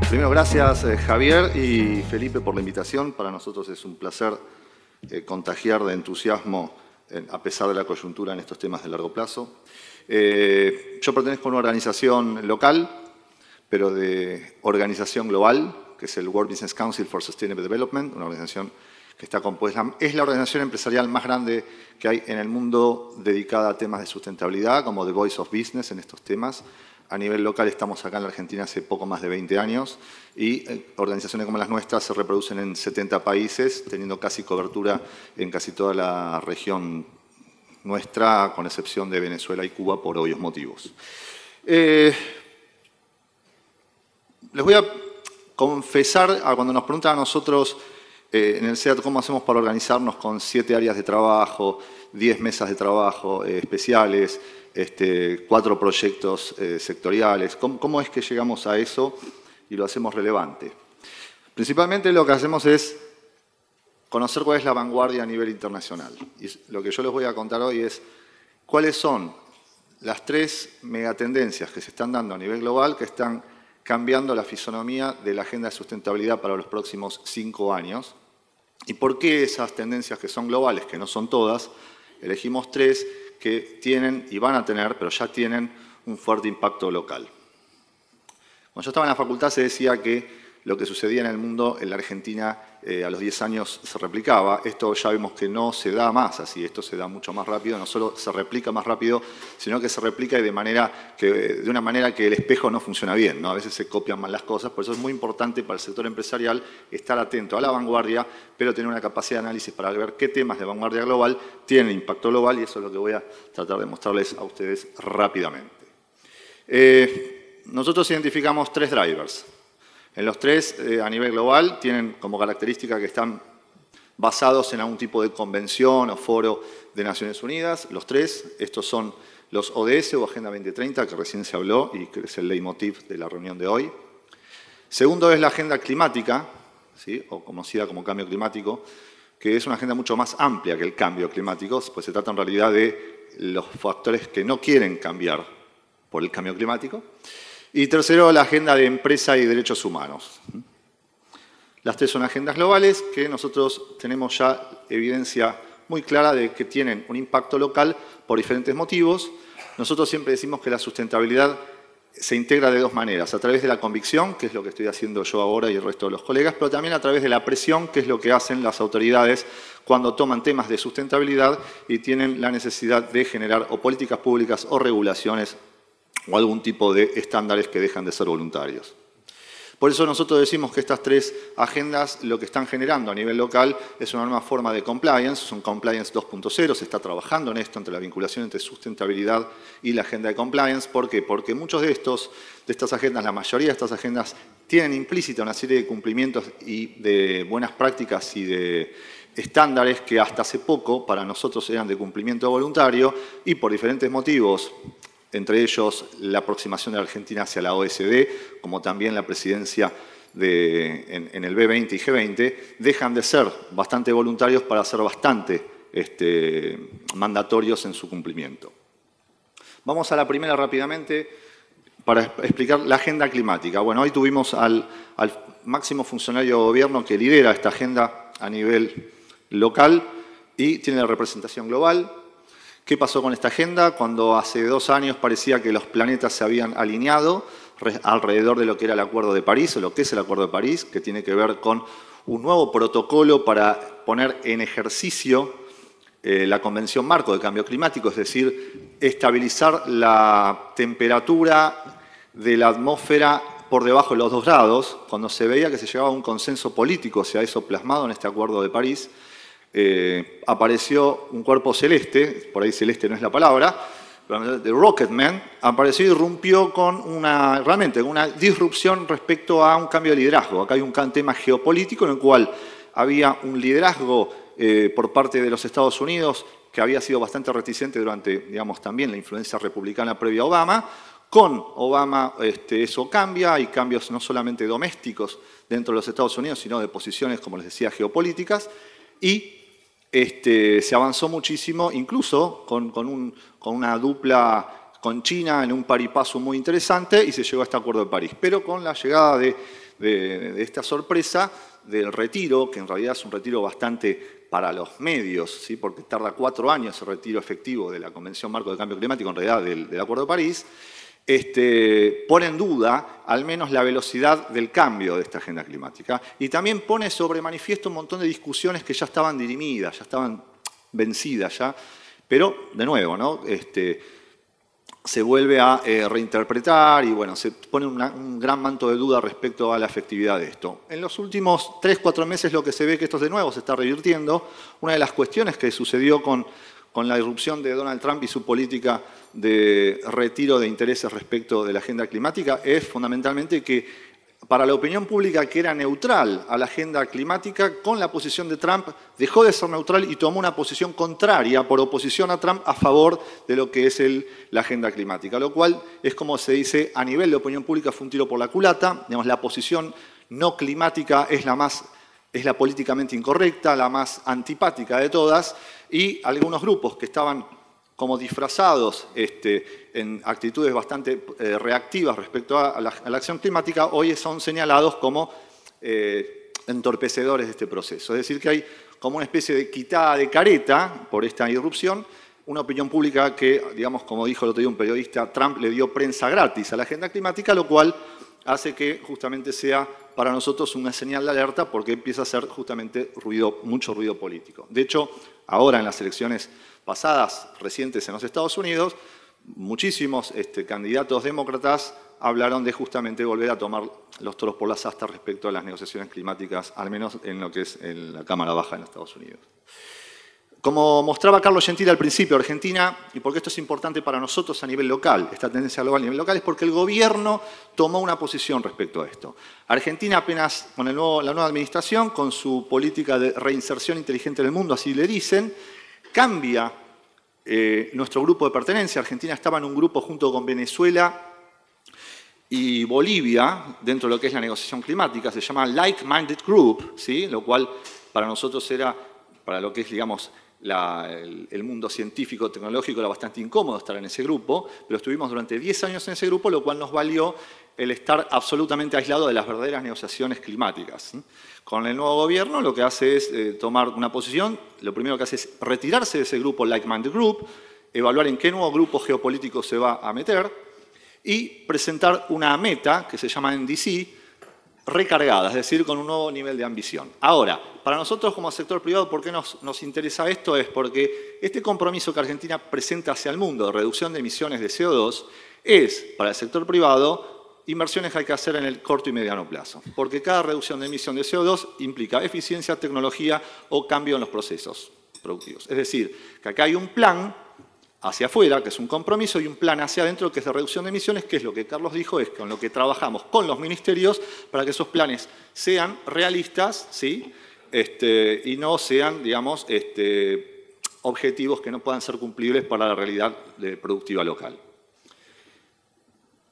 Primero, gracias Javier y Felipe por la invitación. Para nosotros es un placer contagiar de entusiasmo a pesar de la coyuntura en estos temas de largo plazo. Yo pertenezco a una organización local, pero de organización global, que es el World Business Council for Sustainable Development, una organización que está compuesta, es la organización empresarial más grande que hay en el mundo dedicada a temas de sustentabilidad, como The Voice of Business en estos temas. A nivel local estamos acá en la Argentina hace poco más de 20 años y organizaciones como las nuestras se reproducen en 70 países, teniendo casi cobertura en casi toda la región nuestra, con excepción de Venezuela y Cuba por obvios motivos. Les voy a confesar, cuando nos preguntan a nosotros en el SEAT cómo hacemos para organizarnos con 7 áreas de trabajo, 10 mesas de trabajo especiales, 4 proyectos sectoriales. ¿Cómo es que llegamos a eso y lo hacemos relevante? Principalmente lo que hacemos es conocer cuál es la vanguardia a nivel internacional. Y lo que yo les voy a contar hoy es cuáles son las 3 megatendencias que se están dando a nivel global que están cambiando la fisonomía de la agenda de sustentabilidad para los próximos 5 años. Y por qué esas tendencias que son globales, que no son todas, elegimos 3 que tienen y van a tener, pero ya tienen un fuerte impacto local. Cuando yo estaba en la facultad se decía que lo que sucedía en el mundo, en la Argentina, a los 10 años se replicaba. Esto ya vemos que no se da más así, esto se da mucho más rápido, no solo se replica más rápido, sino que se replica de una manera que el espejo no funciona bien, ¿no? A veces se copian mal las cosas, por eso es muy importante para el sector empresarial estar atento a la vanguardia, pero tener una capacidad de análisis para ver qué temas de vanguardia global tienen impacto global, y eso es lo que voy a tratar de mostrarles a ustedes rápidamente. Nosotros identificamos 3 drivers. En los 3, a nivel global, tienen como característica que están basados en algún tipo de convención o foro de Naciones Unidas. Los 3, estos son los ODS o Agenda 2030, que recién se habló y que es el leitmotiv de la reunión de hoy. Segundo es la agenda climática, ¿sí? O conocida como cambio climático, que es una agenda mucho más amplia que el cambio climático, pues se trata en realidad de los factores que no quieren cambiar por el cambio climático. Y tercero, la agenda de empresa y derechos humanos. Las 3 son agendas globales que nosotros tenemos ya evidencia muy clara de que tienen un impacto local por diferentes motivos. Nosotros siempre decimos que la sustentabilidad se integra de 2 maneras, a través de la convicción, que es lo que estoy haciendo yo ahora y el resto de los colegas, pero también a través de la presión, que es lo que hacen las autoridades cuando toman temas de sustentabilidad y tienen la necesidad de generar o políticas públicas o regulaciones o algún tipo de estándares que dejan de ser voluntarios. Por eso nosotros decimos que estas 3 agendas lo que están generando a nivel local es una nueva forma de compliance, es un compliance 2.0, se está trabajando en esto entre la vinculación entre sustentabilidad y la agenda de compliance. ¿Por qué? Porque muchos de estas agendas, la mayoría de estas agendas, tienen implícita una serie de cumplimientos y de buenas prácticas y de estándares que hasta hace poco para nosotros eran de cumplimiento voluntario y por diferentes motivos, entre ellos la aproximación de la Argentina hacia la OECD, como también la presidencia en el B20 y G20, dejan de ser bastante voluntarios para ser bastante mandatorios en su cumplimiento. Vamos a la primera rápidamente para explicar la agenda climática. Bueno, hoy tuvimos al máximo funcionario de gobierno que lidera esta agenda a nivel local y tiene la representación global. ¿Qué pasó con esta agenda? Cuando hace 2 años parecía que los planetas se habían alineado alrededor de lo que era el Acuerdo de París, o lo que es el Acuerdo de París, que tiene que ver con un nuevo protocolo para poner en ejercicio la Convención Marco de Cambio Climático, es decir, estabilizar la temperatura de la atmósfera por debajo de los 2 grados, cuando se veía que se llegaba a un consenso político hacia eso plasmado en este Acuerdo de París. Apareció un cuerpo celeste, por ahí celeste no es la palabra, de Rocketman, apareció y irrumpió con realmente una disrupción respecto a un cambio de liderazgo. Acá hay un tema geopolítico en el cual había un liderazgo por parte de los Estados Unidos que había sido bastante reticente durante, digamos, también la influencia republicana previa a Obama. Con Obama eso cambia, hay cambios no solamente domésticos dentro de los Estados Unidos, sino de posiciones, como les decía, geopolíticas, y se avanzó muchísimo, incluso con una dupla con China en un par y paso muy interesante, y se llegó a este Acuerdo de París. Pero con la llegada de de esta sorpresa del retiro, que en realidad es un retiro bastante para los medios, ¿sí? Porque tarda 4 años el retiro efectivo de la Convención Marco de Cambio Climático, en realidad del Acuerdo de París, pone en duda al menos la velocidad del cambio de esta agenda climática y también pone sobre manifiesto un montón de discusiones que ya estaban dirimidas, ya estaban vencidas ya, pero de nuevo, ¿no? Se vuelve a reinterpretar y bueno, se pone un gran manto de duda respecto a la efectividad de esto. En los últimos 3-4 meses lo que se ve que esto de nuevo se está revirtiendo. Una de las cuestiones que sucedió con la irrupción de Donald Trump y su política de retiro de intereses respecto de la agenda climática es fundamentalmente que para la opinión pública que era neutral a la agenda climática, con la posición de Trump dejó de ser neutral y tomó una posición contraria por oposición a Trump a favor de lo que es la agenda climática, lo cual es como se dice a nivel de opinión pública fue un tiro por la culata. Digamos, la posición no climática es la políticamente incorrecta, la más antipática de todas, y algunos grupos que estaban como disfrazados en actitudes bastante reactivas respecto a la acción climática, hoy son señalados como entorpecedores de este proceso. Es decir, que hay como una especie de quitada de careta por esta irrupción, una opinión pública que, digamos, como dijo el otro día un periodista, Trump le dio prensa gratis a la agenda climática, lo cual hace que justamente sea para nosotros una señal de alerta porque empieza a ser justamente mucho ruido político. De hecho, ahora en las elecciones pasadas, recientes en los Estados Unidos, muchísimos candidatos demócratas hablaron de justamente volver a tomar los toros por las astas respecto a las negociaciones climáticas, al menos en lo que es en la Cámara Baja en Estados Unidos. Como mostraba Carlos Gentile al principio, Argentina, y porque esto es importante para nosotros a nivel local, esta tendencia global a nivel local, es porque el gobierno tomó una posición respecto a esto. Argentina apenas, con la nueva administración, con su política de reinserción inteligente del mundo, así le dicen, cambia nuestro grupo de pertenencia. Argentina estaba en un grupo junto con Venezuela y Bolivia, dentro de lo que es la negociación climática, se llama Like-Minded Group, ¿sí? Lo cual para nosotros era, para lo que es, digamos, el mundo científico, tecnológico, era bastante incómodo estar en ese grupo, pero estuvimos durante 10 años en ese grupo, lo cual nos valió el estar absolutamente aislado de las verdaderas negociaciones climáticas. Con el nuevo gobierno lo que hace es tomar una posición, lo primero que hace es retirarse de ese grupo Like-Minded Group, evaluar en qué nuevo grupo geopolítico se va a meter y presentar una meta que se llama NDC, recargada, es decir, con un nuevo nivel de ambición. Ahora, para nosotros como sector privado, ¿por qué nos interesa esto? Es porque este compromiso que Argentina presenta hacia el mundo de reducción de emisiones de CO2 es, para el sector privado, inversiones que hay que hacer en el corto y mediano plazo. Porque cada reducción de emisión de CO2 implica eficiencia, tecnología o cambio en los procesos productivos. Es decir, que acá hay un plan hacia afuera, que es un compromiso, y un plan hacia adentro, que es de reducción de emisiones, que es lo que Carlos dijo, es con lo que trabajamos con los ministerios para que esos planes sean realistas, ¿sí? Y no sean, digamos, objetivos que no puedan ser cumplibles para la realidad productiva local.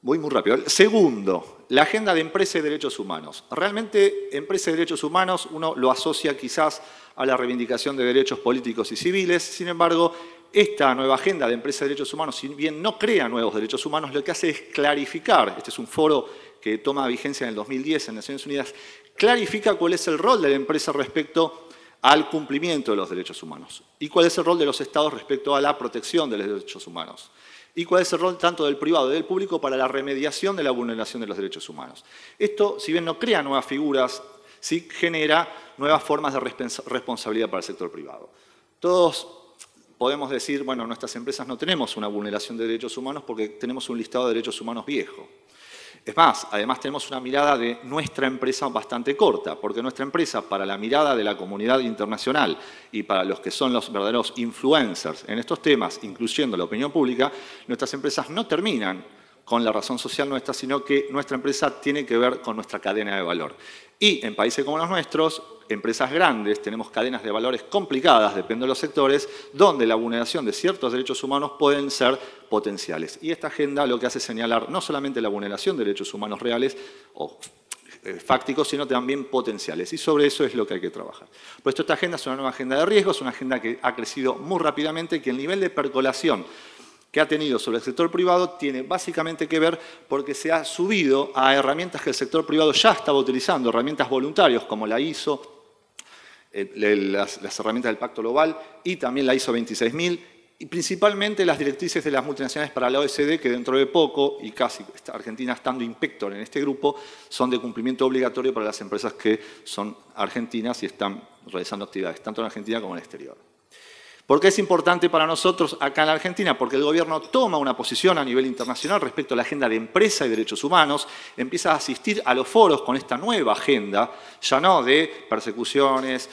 Voy muy rápido. Segundo, la agenda de empresa y derechos humanos. Realmente, empresa y derechos humanos uno lo asocia quizás a la reivindicación de derechos políticos y civiles, sin embargo, esta nueva agenda de empresa y derechos humanos, si bien no crea nuevos derechos humanos, lo que hace es clarificar, este es un foro que toma vigencia en el 2010 en Naciones Unidas, clarifica cuál es el rol de la empresa respecto al cumplimiento de los derechos humanos y cuál es el rol de los estados respecto a la protección de los derechos humanos y cuál es el rol tanto del privado y del público para la remediación de la vulneración de los derechos humanos. Esto, si bien no crea nuevas figuras, sí genera nuevas formas de responsabilidad para el sector privado. Todos podemos decir, bueno, nuestras empresas no tenemos una vulneración de derechos humanos porque tenemos un listado de derechos humanos viejo. Es más, además tenemos una mirada de nuestra empresa bastante corta, porque nuestra empresa, para la mirada de la comunidad internacional y para los que son los verdaderos influencers en estos temas, incluyendo la opinión pública, nuestras empresas no terminan con la razón social nuestra, sino que nuestra empresa tiene que ver con nuestra cadena de valor. Y en países como los nuestros, empresas grandes, tenemos cadenas de valores complicadas, depende de los sectores, donde la vulneración de ciertos derechos humanos pueden ser potenciales. Y esta agenda lo que hace es señalar no solamente la vulneración de derechos humanos reales o fácticos, sino también potenciales. Y sobre eso es lo que hay que trabajar. Por esto esta agenda es una nueva agenda de riesgos, una agenda que ha crecido muy rápidamente y que el nivel de percolación que ha tenido sobre el sector privado tiene básicamente que ver porque se ha subido a herramientas que el sector privado ya estaba utilizando, herramientas voluntarias como la ISO, las herramientas del Pacto Global y también la ISO 26000 y principalmente las directrices de las multinacionales para la OECD, que dentro de poco, y casi Argentina estando inspector en este grupo, son de cumplimiento obligatorio para las empresas que son argentinas y están realizando actividades tanto en Argentina como en el exterior. ¿Por qué es importante para nosotros acá en la Argentina? Porque el gobierno toma una posición a nivel internacional respecto a la agenda de empresa y derechos humanos, empieza a asistir a los foros con esta nueva agenda, ya no de persecuciones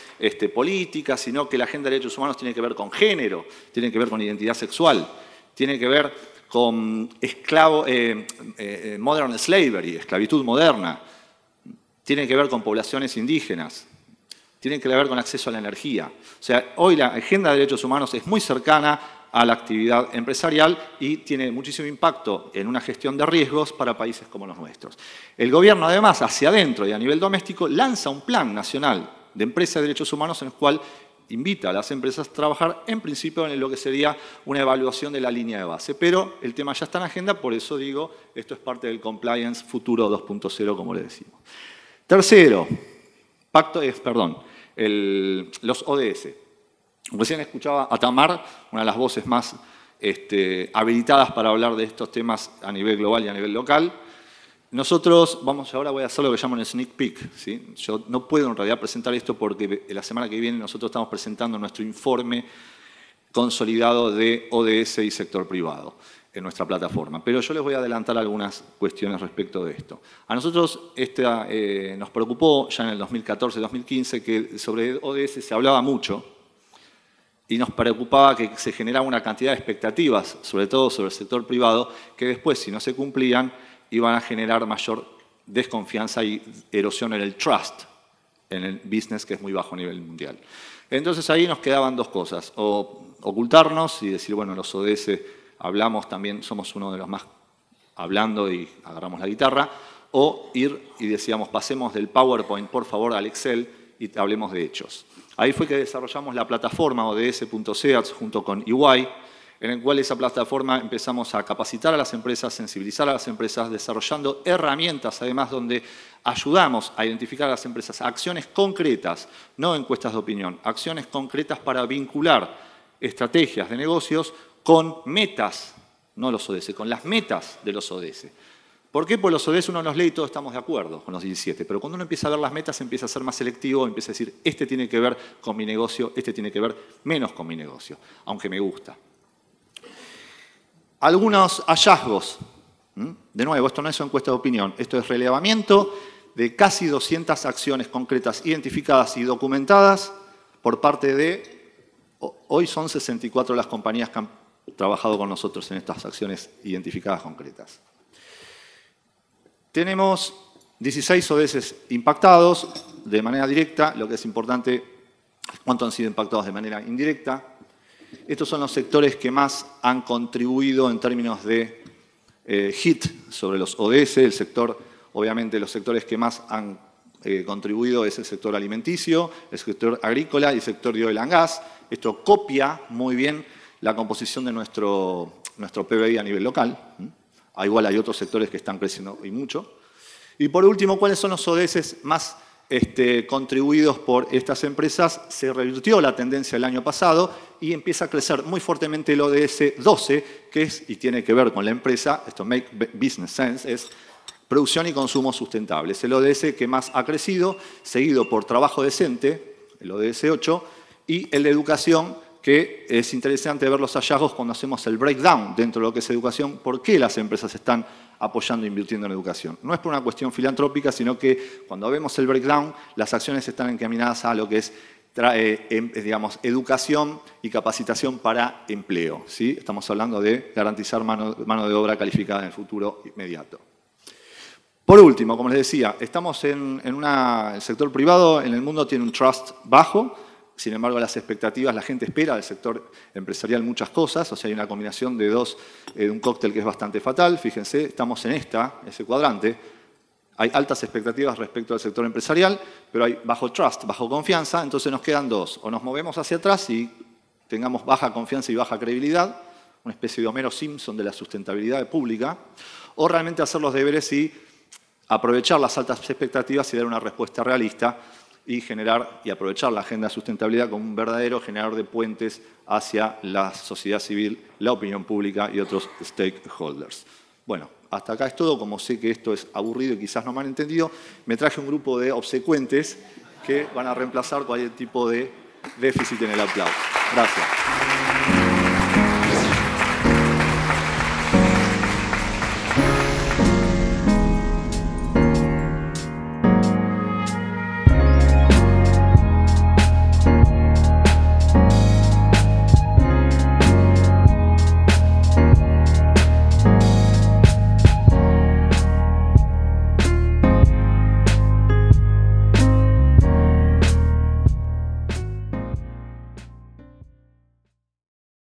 políticas, sino que la agenda de derechos humanos tiene que ver con género, tiene que ver con identidad sexual, tiene que ver con modern slavery, esclavitud moderna, tiene que ver con poblaciones indígenas, tienen que ver con acceso a la energía. O sea, hoy la agenda de derechos humanos es muy cercana a la actividad empresarial y tiene muchísimo impacto en una gestión de riesgos para países como los nuestros. El gobierno, además, hacia adentro y a nivel doméstico, lanza un plan nacional de empresa de derechos humanos en el cual invita a las empresas a trabajar, en principio, en lo que sería una evaluación de la línea de base. Pero el tema ya está en agenda, por eso digo, esto es parte del compliance futuro 2.0, como le decimos. Tercero, los ODS. Recién escuchaba a Tamar, una de las voces más habilitadas para hablar de estos temas a nivel global y a nivel local. Nosotros, ahora voy a hacer lo que llaman el sneak peek, ¿sí? Yo no puedo en realidad presentar esto porque la semana que viene nosotros estamos presentando nuestro informe consolidado de ODS y sector privado en nuestra plataforma. Pero yo les voy a adelantar algunas cuestiones respecto de esto. A nosotros nos preocupó ya en el 2014-2015 que sobre ODS se hablaba mucho y nos preocupaba que se generaba una cantidad de expectativas, sobre todo sobre el sector privado, que después, si no se cumplían, iban a generar mayor desconfianza y erosión en el trust, en el business, que es muy bajo a nivel mundial. Entonces ahí nos quedaban dos cosas, o ocultarnos y decir, bueno, los ODS hablamos también, somos uno de los más hablando y agarramos la guitarra, o ir y decíamos, pasemos del PowerPoint, por favor, al Excel y hablemos de hechos. Ahí fue que desarrollamos la plataforma ODS.seats junto con EY, en el cual esa plataforma empezamos a capacitar a las empresas, sensibilizar a las empresas, desarrollando herramientas, además, donde ayudamos a identificar a las empresas acciones concretas, no encuestas de opinión, acciones concretas para vincular estrategias de negocios con metas, no los ODS, con las metas de los ODS. ¿Por qué? Pues los ODS uno los lee y todos estamos de acuerdo con los 17, pero cuando uno empieza a ver las metas empieza a ser más selectivo, empieza a decir, este tiene que ver con mi negocio, este tiene que ver menos con mi negocio, aunque me gusta. Algunos hallazgos. De nuevo, esto no es una encuesta de opinión, esto es relevamiento de casi 200 acciones concretas identificadas y documentadas por parte de, hoy son 64 las compañías que han trabajado con nosotros en estas acciones identificadas concretas. Tenemos 16 ODS impactados de manera directa, lo que es importante es cuánto han sido impactados de manera indirecta. Estos son los sectores que más han contribuido en términos de hit sobre los ODS. El sector, obviamente, los sectores que más han contribuido es el sector alimenticio, el sector agrícola y el sector de oil and gas. Esto copia muy bien la composición de nuestro PBI a nivel local. Igual hay otros sectores que están creciendo y mucho. Y por último, ¿cuáles son los ODS más contribuidos por estas empresas? Se revirtió la tendencia el año pasado y empieza a crecer muy fuertemente el ODS 12, que es, y tiene que ver con la empresa, esto make business sense, es producción y consumo sustentable. Es el ODS que más ha crecido, seguido por trabajo decente, el ODS 8, y el de educación, que es interesante ver los hallazgos cuando hacemos el breakdown dentro de lo que es educación, por qué las empresas están apoyando e invirtiendo en educación. No es por una cuestión filantrópica, sino que cuando vemos el breakdown, las acciones están encaminadas a lo que es, digamos, educación y capacitación para empleo, ¿sí? Estamos hablando de garantizar mano de obra calificada en el futuro inmediato. Por último, como les decía, estamos en el sector privado, en el mundo tiene un trust bajo. Sin embargo, las expectativas, la gente espera del sector empresarial muchas cosas, o sea, hay una combinación de un cóctel que es bastante fatal. Fíjense, estamos en ese cuadrante. Hay altas expectativas respecto al sector empresarial, pero hay bajo trust, bajo confianza, entonces nos quedan dos. O nos movemos hacia atrás y tengamos baja confianza y baja credibilidad, una especie de Homero Simpson de la sustentabilidad pública, o realmente hacer los deberes y aprovechar las altas expectativas y dar una respuesta realista y generar y aprovechar la agenda de sustentabilidad como un verdadero generador de puentes hacia la sociedad civil, la opinión pública y otros stakeholders. Bueno, hasta acá es todo. Como sé que esto es aburrido y quizás no me han entendido, me traje un grupo de obsecuentes que van a reemplazar cualquier tipo de déficit en el aplauso. Gracias.